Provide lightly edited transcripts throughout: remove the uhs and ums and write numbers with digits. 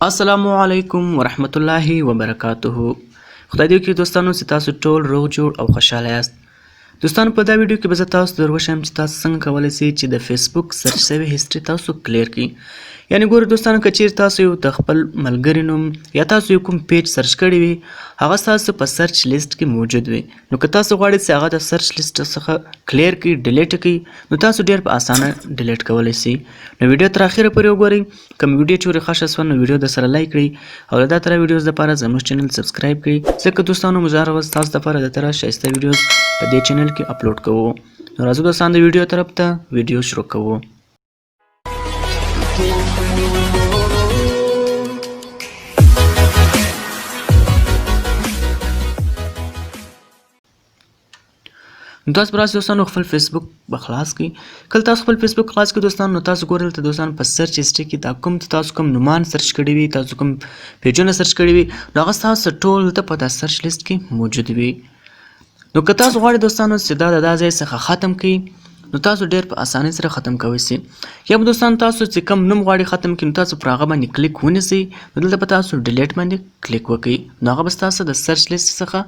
السلام علیکم ورحمت الله وبرکاته. خدای دې وکړي دوستانو چې تاسو ټول روغ جوړ او خوشاله یاست. دوستانو په دا ویډیو کې به زه تاسو ته وښیم چې تاسو څنګه کولی شئ چې د فیسبوک سرچ شوی هسټري تاسو کلیر کړئ. یعنې ګورئ دوستانو که چیرې تاسو یو د خپل ملګري نوم یا تاسو یو کوم پیج سرچ کړی وي هغه ستاسو په سرچ لیست کې موجود وي، نو که تاسو غواړئ چې هغه د سرچ لیست څخه کلیر کړئ، ډیلیټ کړئ، نو تاسو ډېر په اسانه ډیلیټ کولی شئ. نو ویډیو تر اخره پورې وګورئ. کوم ویډیو چې ورې خوښه شوه نو ویډیو درسره لایک کړئ او د دا طرح ویډیوز لپاره زموږ چینل سبسکرایب کړئ، ځکه دوستانو موږ هره ورځ تاسو لپاره د طرح ښایسته ویډیوز په دې چینل کې اپلوډ کوو. نو راځو دوستان د ویډیو طرف ته ویډیو شروع کوو. نو تاسو براسي دوستانو خپل فیسبوک به خلاص کړئ. کله تاسو خپل فیسبوک خلاص کړئ دوستانو نو تاسو ګورئ دلته دوستانو په سرچ هسټري کې دا کوم تاسو کوم نومان سرچ کړي وي، تاسو کوم پیجونه سرچ کړي وي، نو هغه ستاسو ټول دلته په دا سرچ لیست کې موجود وي. نو که تاسو غواړئ دوستانو چې دا د دا ځای څخه ختم کړئ نو تاسو ډېر په اسانۍ سره ختم کولی شئ. یا به دوستانو تاسو چې کوم نوم غواړئ ختم کړئ نو تاسو پر هغه باندې کلیک ونیسئ، نو دلته به تاسو ډیلیټ باندې کلیک وکړئ، نو هغه به ستاسو د سرچ لیست څخه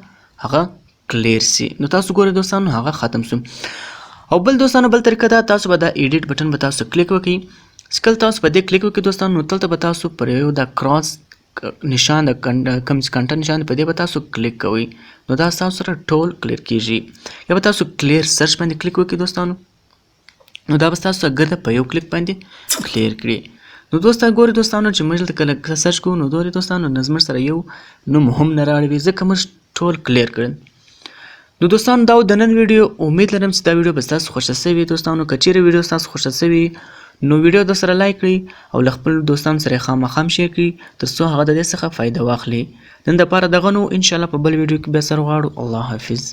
هغه کلیر سي. نو تاسو ګورئ دوستانو هغه ختم شو. او بل دوستانو بل طریقه دا تاسو به دا ایډیټ بټن به تاسو کلیک وکړئ. چې کله تاسو په دې کلیک وکړئ دوستانو نو دلته به تاسو پر یو دا کراس نشان د کوم چې کنټنټ نشان په دې به تاسو کلیک کوئ، نو دا تاسو سره ټول کلیر کیږي. یا به تاسو کلیر سرچ باندې کلیک وکړئ دوستانو، نو دا به تاسو ګرده په یو کلیک باندې کلیر کړي. نو دوستان ګورئ دوستانو چې موږ دلته کله سرچ کوو نو ګورئ دوستانو زموږ سره یو نوم هم نه راوړي ځکه موږ ټول کلیر کړل. نو دوستانو دا د نن ویډیو، امید لرم چې دا ویډیو به ستاسو خوښه شوي. دوستانو که چیرې ویډیو ستاسو خوښه شوي نو ویډیو درسره لایک کړئ او له خپل دوستانو سره یې خامخا شیر کړئ تر څو هغه د دې څخه فایده واخلي. نن دپاره دغه نو انشاءالله په بل ویډیو کې بیا سره غواړو. الله حافظ.